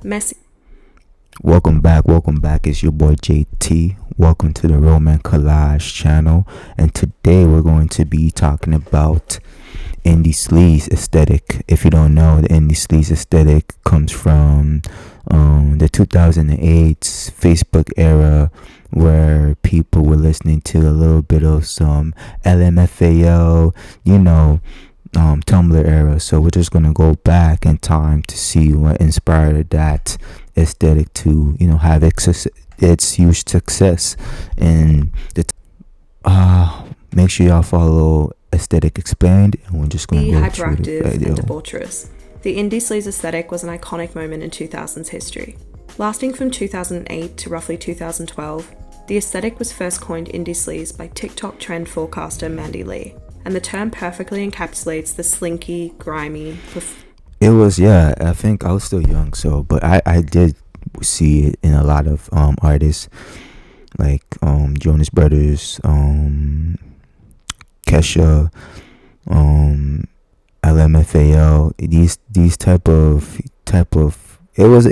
messy. Welcome back. It's your boy JT. Welcome to the Roadman Collage channel. And today we're going to be talking about indie sleaze aesthetic. If you don't know, the indie sleaze aesthetic comes from the 2008 Facebook era, where people were listening to a little bit of some LMFAO, Tumblr era. So we're just gonna go back in time to see what inspired that aesthetic to have its huge success. And make sure y'all follow Aesthetic Explained, and we're just gonna go through the Hyperactive video. and debaucherous. The indie sleaze aesthetic was an iconic moment in 2000s history. Lasting from 2008 to roughly 2012, the aesthetic was first coined indie sleaze by TikTok trend forecaster Mandy Lee, and the term perfectly encapsulates the slinky, grimy. It was, yeah, I think I was still young, but I did see it in a lot of artists like Jonas Brothers, Kesha, LMFAO. These type of it was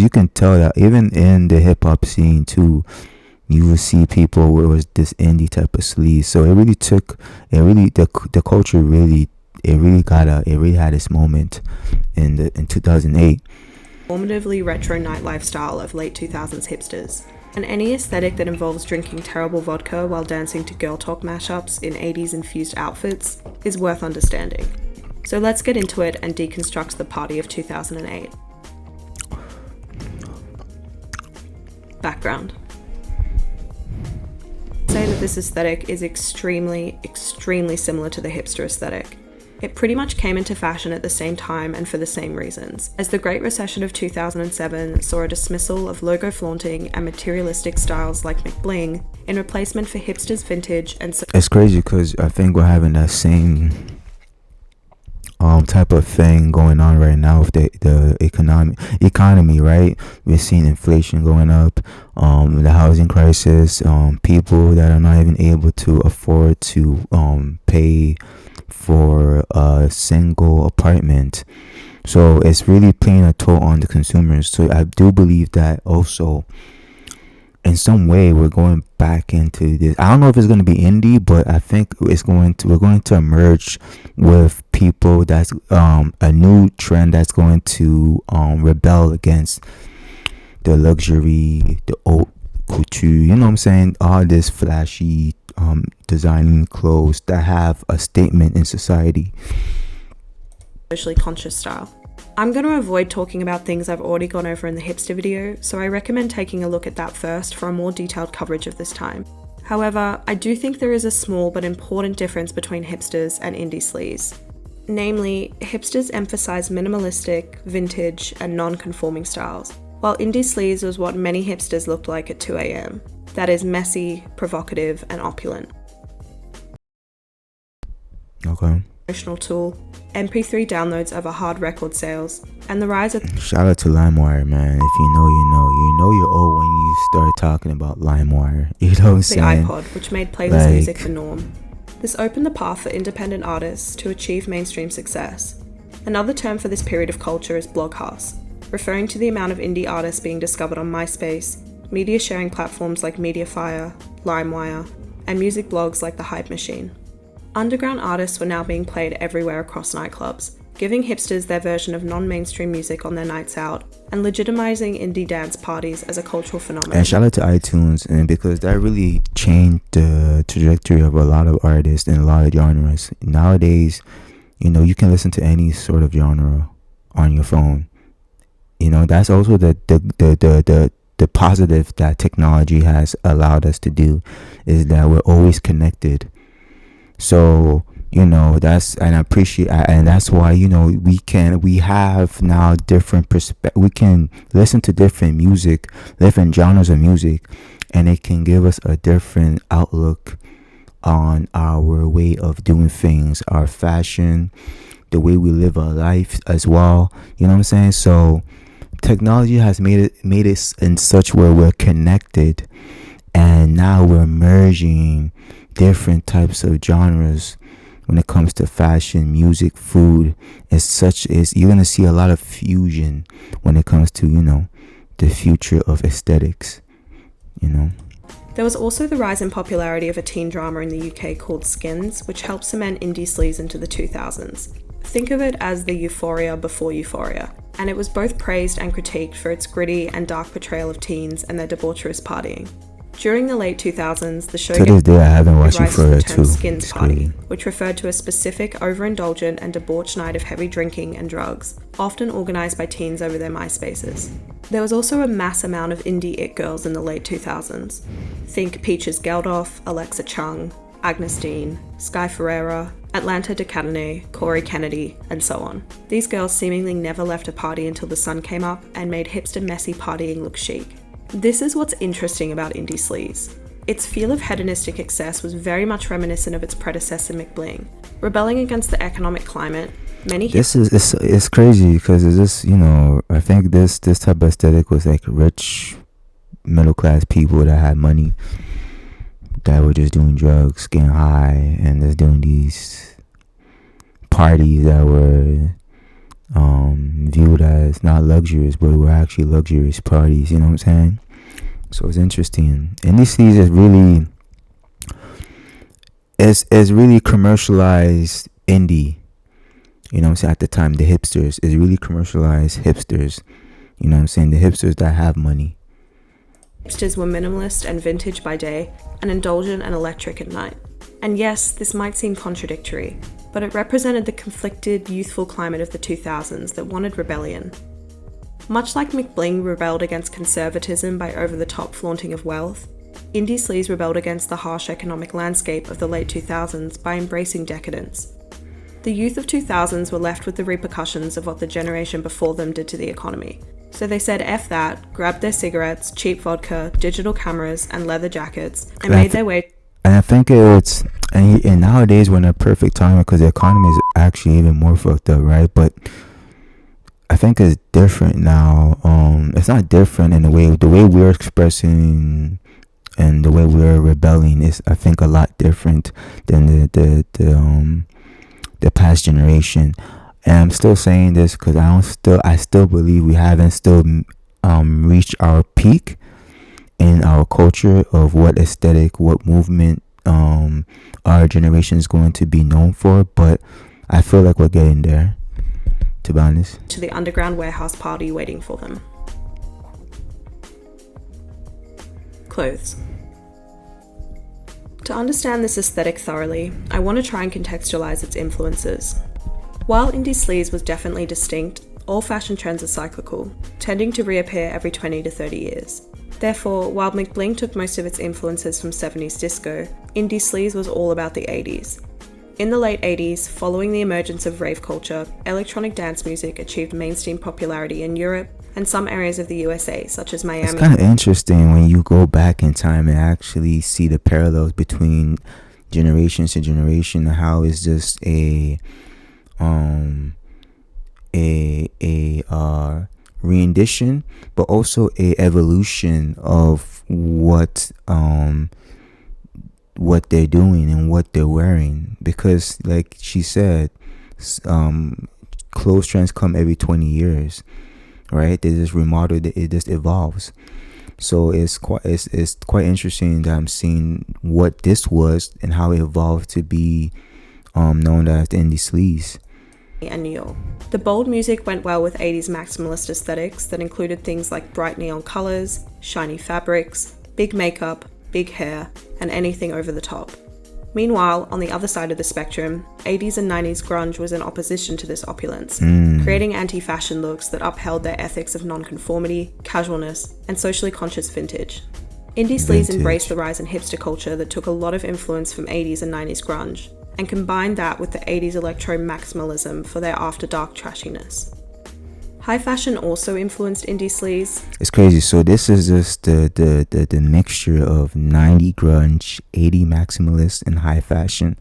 you can tell that even in the hip hop scene too, you will see people where it was this indie type of sleaze. So the culture really had its moment in 2008. Formatively retro nightlife style of late 2000s hipsters. And any aesthetic that involves drinking terrible vodka while dancing to girl talk mashups in 80s infused outfits is worth understanding. So let's get into it and deconstruct the party of 2008. Background. Say that this aesthetic is extremely similar to the hipster aesthetic. It pretty much came into fashion at the same time and for the same reasons, as the Great Recession of 2007 saw a dismissal of logo flaunting and materialistic styles like McBling in replacement for hipsters vintage and... It's crazy because I think we're having that same type of thing going on right now with the economy, right? We're seeing inflation going up, the housing crisis, people that are not even able to afford to pay for a single apartment. So it's really playing a toll on the consumers. So I do believe that also in some way we're going back into this. I don't know if it's going to be indie, but I think we're going to emerge with people that's a new trend that's going to rebel against the luxury, the haute couture, you know what I'm saying, all this flashy designing clothes that have a statement in society. Socially conscious style. I'm going to avoid talking about things I've already gone over in the hipster video, so I recommend taking a look at that first for a more detailed coverage of this time. However, I do think there is a small but important difference between hipsters and indie sleaze. Namely, hipsters emphasize minimalistic, vintage, and non-conforming styles, while indie sleaze was what many hipsters looked like at 2 a.m. That is messy, provocative, and opulent. Okay. Promotional tool, MP3 downloads over hard record sales, and the rise of... Shout out to LimeWire, man. If you know, you know. You know you're old when you start talking about LimeWire. You know what I'm saying? The iPod, which made playlist music the norm. This opened the path for independent artists to achieve mainstream success. Another term for this period of culture is bloghouse, referring to the amount of indie artists being discovered on MySpace, media sharing platforms like Mediafire, LimeWire, and music blogs like The Hype Machine. Underground artists were now being played everywhere across nightclubs, giving hipsters their version of non-mainstream music on their nights out, and legitimizing indie dance parties as a cultural phenomenon. And shout out to iTunes, and because that really changed the trajectory of a lot of artists and a lot of genres. Nowadays, you can listen to any sort of genre on your phone. That's also the positive that technology has allowed us to do, is that we're always connected. So that's, and I appreciate, and that's why we have now different we can listen to different genres of music, and it can give us a different outlook on our way of doing things, our fashion, the way we live our life as well. You know what I'm saying? So technology has made it in such where we're connected, and now we're merging different types of genres when it comes to fashion, music, food. You're gonna see a lot of fusion when it comes to, the future of aesthetics, There was also the rise in popularity of a teen drama in the UK called Skins, which helped cement indie sleaze into the 2000s. Think of it as the Euphoria before Euphoria, and it was both praised and critiqued for its gritty and dark portrayal of teens and their debaucherous partying. During the late 2000s, the show to this day I haven't watched rise to the Euphoria term 2. Skins It's Party, crazy. which referred to a specific overindulgent and debauched night of heavy drinking and drugs, often organised by teens over their MySpaces. There was also a mass amount of indie it girls in the late 2000s. Think Peaches Geldof, Alexa Chung, Agnes Dean, Sky Ferreira, Atlanta DeCadenet, Corey Kennedy, and so on. These girls seemingly never left a party until the sun came up and made hipster messy partying look chic. This is what's interesting about indie sleaze. Its feel of hedonistic excess was very much reminiscent of its predecessor McBling. Rebelling against the economic climate, many It's crazy because it's just, I think this type of aesthetic was like rich middle class people that had money that were just doing drugs, getting high, and just doing these parties that were viewed as not luxurious, but were actually luxurious parties. You know what I'm saying? So it's interesting. And these is really, it's really commercialized indie. You know what I'm saying? At the time, the hipsters is really commercialized hipsters. You know what I'm saying? The hipsters that have money. hipsters were minimalist and vintage by day, and indulgent and electric at night. And yes, this might seem contradictory, but it represented the conflicted, youthful climate of the 2000s that wanted rebellion. Much like McBling rebelled against conservatism by over-the-top flaunting of wealth, indie sleaze rebelled against the harsh economic landscape of the late 2000s by embracing decadence. The youth of 2000s were left with the repercussions of what the generation before them did to the economy. So they said F that, grabbed their cigarettes, cheap vodka, digital cameras, and leather jackets, and made their way. And I think and nowadays we're in a perfect time because the economy is actually even more fucked up, right? But I think it's different now. It's not different in the way we're expressing and the way we're rebelling is, I think, a lot different than the past generation. And I'm still saying this because I still believe we haven't still reached our peak in our culture of what aesthetic, what movement our generation is going to be known for. But I feel like we're getting there, to be honest. To the underground warehouse party waiting for them. Clothes. To understand this aesthetic thoroughly, I want to try and contextualize its influences. While indie sleaze was definitely distinct, all fashion trends are cyclical, tending to reappear every 20 to 30 years. Therefore, while McBling took most of its influences from 70s disco, indie sleaze was all about the 80s. In the late 80s, following the emergence of rave culture, electronic dance music achieved mainstream popularity in Europe and some areas of the USA, such as Miami. It's kind of interesting when you go back in time and actually see the parallels between generations to generation, and how it's just a rendition, but also a evolution of what they're doing and what they're wearing. Because, like she said, clothes trends come every 20 years, right? They just remodeled it just evolves. So it's quite interesting that I'm seeing what this was and how it evolved to be known as the indie sleaze. And New York. The bold music went well with 80s maximalist aesthetics that included things like bright neon colors, shiny fabrics, big makeup, big hair, and anything over the top. Meanwhile, on the other side of the spectrum, 80s and 90s grunge was in opposition to this opulence, creating anti-fashion looks that upheld their ethics of non-conformity, casualness, and socially conscious vintage. Indie sleaze embraced the rise in hipster culture that took a lot of influence from 80s and 90s grunge, and combined that with the 80s electro-maximalism for their after-dark trashiness. High fashion also influenced indie sleaze. It's crazy. So this is just the mixture of 90 grunge, 80 maximalist, and high fashion,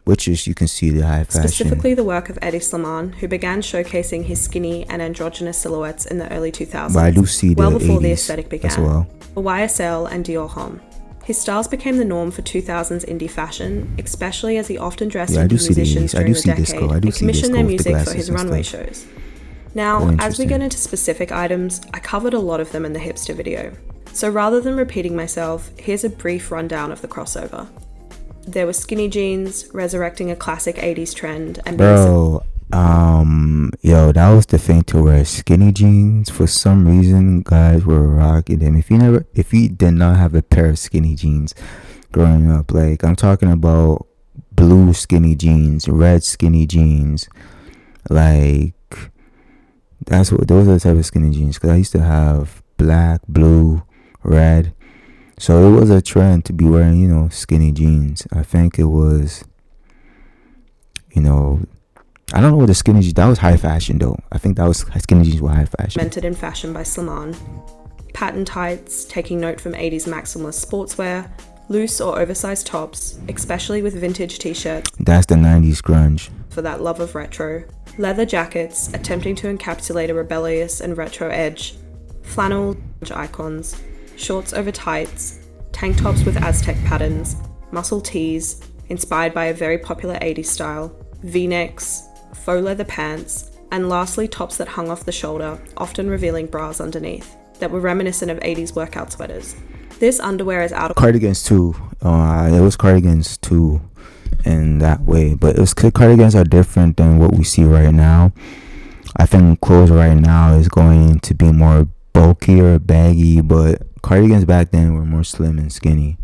which is, you can see the high fashion. Specifically the work of Eddie Slimane, who began showcasing his skinny and androgynous silhouettes in the early 2000s. But I do see well the before 80s the aesthetic began. as well. For YSL and Dior Homme. His styles became the norm for 2000s indie fashion, especially as he often dressed Yeah, I do indie see musicians these. I during do the see decade disco. I do and see commissioned disco their with the music for glasses his and runway stuff. shows. Now, Very as we interesting. get into specific items, I covered a lot of them in the hipster video. So rather than repeating myself, here's a brief rundown of the crossover. There were skinny jeans, resurrecting a classic 80s trend and being Bro, yo, that was the thing to wear skinny jeans. For some reason, guys were rocking them. If you did not have a pair of skinny jeans growing up, like I'm talking about blue skinny jeans, red skinny jeans, like those are the type of skinny jeans. Cause I used to have black, blue, red. So it was a trend to be wearing, skinny jeans. I think it was, I don't know what the skinny jeans, that was high fashion though. I think that was skinny jeans were high fashion. cemented in fashion by Slimane. Pattern tights, taking note from 80s maximalist sportswear, loose or oversized tops, especially with vintage t-shirts That's the 90s grunge. for that love of retro, leather jackets, attempting to encapsulate a rebellious and retro edge, flannel icons, shorts over tights, tank tops with Aztec patterns, muscle tees, inspired by a very popular 80s style, v-necks, faux leather pants, and lastly tops that hung off the shoulder, often revealing bras underneath, that were reminiscent of 80s workout sweaters. This underwear is out of Cardigans too. It was cardigans too in that way. But cardigans are different than what we see right now. I think clothes right now is going to be more bulkier, baggy, but cardigans back then were more slim and skinny.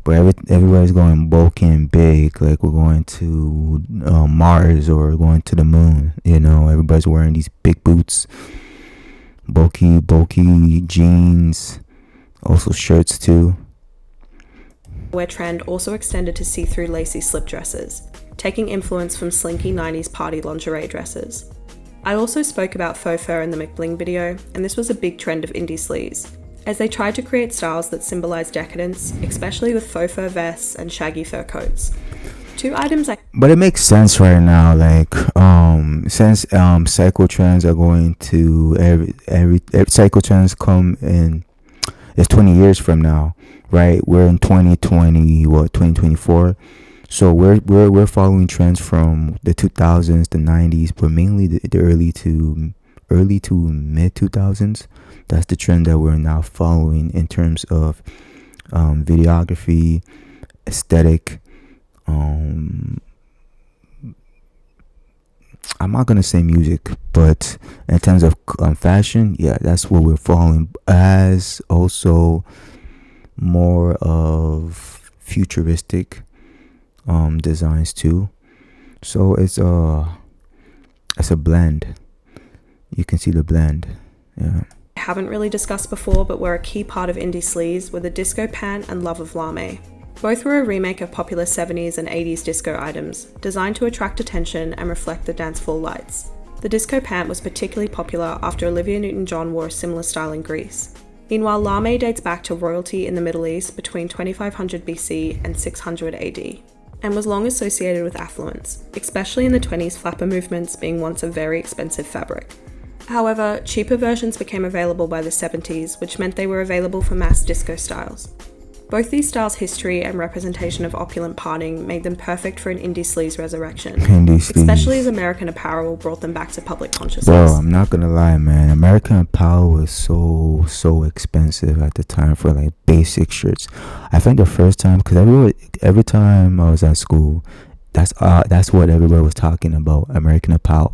But everybody's going bulky and big, like we're going to Mars or going to the moon. Everybody's wearing these big boots, bulky jeans, also shirts too. wear trend also extended to see-through lacy slip dresses, taking influence from slinky 90s party lingerie dresses. I also spoke about faux fur in the McBling video, and this was a big trend of indie sleaze, as they tried to create styles that symbolize decadence, especially with faux fur vests and shaggy fur coats. Two items But it makes sense right now, like since cycle trends are going to every cycle trends come in. It's 20 years from now, right? We're in 2024. So we're following trends from the 2000s, the 90s, but mainly the early to mid 2000s. That's the trend that we're now following in terms of videography, aesthetic. I'm not gonna say music, but in terms of fashion, yeah, that's what we're following. As also more of futuristic designs too. So it's a blend. You can see the blend. Yeah. I haven't really discussed before, but were a key part of indie sleaze, were the disco pant and love of lame. Both were a remake of popular 70s and 80s disco items, designed to attract attention and reflect the dance floor lights. The disco pant was particularly popular after Olivia Newton-John wore a similar style in Greece. Meanwhile, lame dates back to royalty in the Middle East between 2500 BC and 600 AD, and was long associated with affluence, especially in the 20s, flapper movements being once a very expensive fabric. However, cheaper versions became available by the 70s, which meant they were available for mass disco styles. Both these styles' history and representation of opulent partying made them perfect for an indie sleaze resurrection, especially as American Apparel brought them back to public consciousness. Bro, I'm not gonna lie, man. American Apparel was so expensive at the time for like basic shirts. I think the first time, because every time I was at school, that's what everybody was talking about, American Apparel.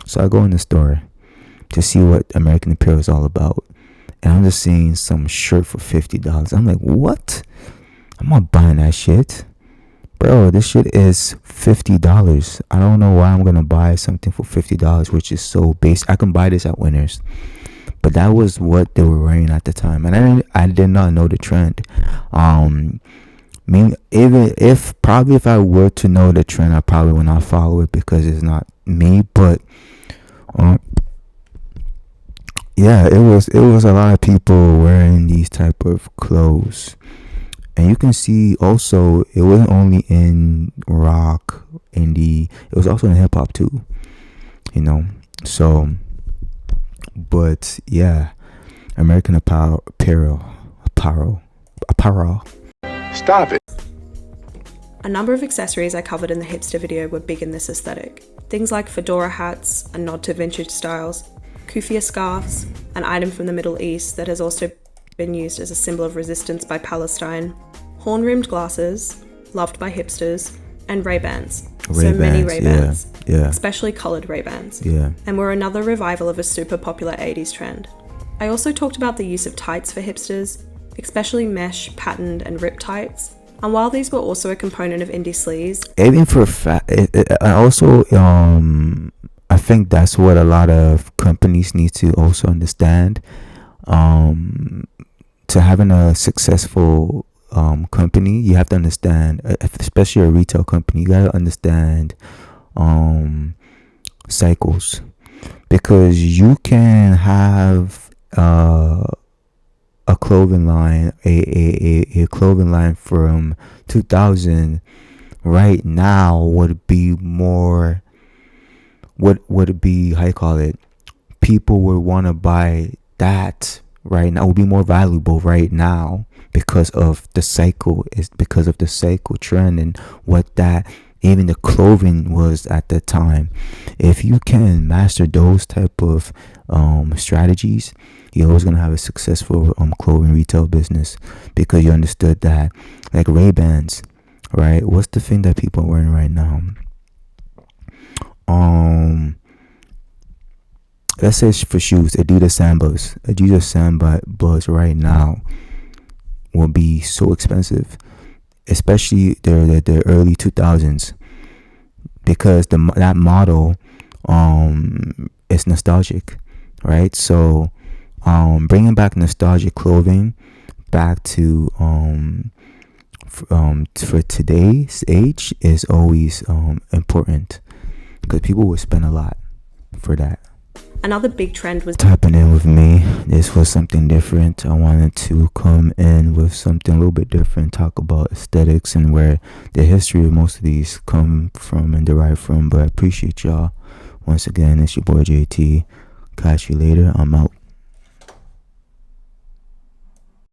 So I go in the store to see what American Apparel is all about. And I'm just seeing some shirt for $50. I'm like, what? I'm not buying that shit. Bro, this shit is $50. I don't know why I'm going to buy something for $50, which is so basic. I can buy this at Winners. But that was what they were wearing at the time. And I did not know the trend. If I were to know the trend, I probably would not follow it because it's not me. But yeah, it was a lot of people wearing these type of clothes. And you can see also it wasn't only in rock, indie, it was also in hip hop too. So but yeah, American Apparel apparel. Stop it. A number of accessories I covered in the hipster video were big in this aesthetic. Things like fedora hats, a nod to vintage styles, kufia scarves, an item from the Middle East that has also been used as a symbol of resistance by Palestine, horn-rimmed glasses, loved by hipsters, and Ray-Bans. So many Ray-Bans, yeah. especially coloured Ray-Bans, Yeah. and were another revival of a super popular 80s trend. I also talked about the use of tights for hipsters, especially mesh, patterned, and rip tights. And while these were also a component of indie sleaze, Even for I think that's what a lot of companies need to also understand. To having a successful company, you have to understand, especially a retail company, you gotta understand cycles, because you can have a clothing line, a clothing line from 2000 right now would be more, what would it be, how you call it, people would want to buy that right now, would be more valuable right now because of the cycle, is because of the cycle trend and what that even the clothing was at the time. If you can master those type of strategies, you're always gonna have a successful clothing retail business, because you understood that, like Ray-Bans, right? What's the thing that people are wearing right now? Let's say for shoes, Adidas Sambas right now will be so expensive, especially the early 2000s, because that model is nostalgic, right? So bringing back nostalgic clothing back to for today's age is always important, because people will spend a lot for that. another big trend was Tapping in with me, this was something different. I wanted to come in with something a little bit different, talk about aesthetics and where the history of most of these come from and derive from. But I appreciate y'all. Once again, it's your boy JT. Catch you later. I'm out.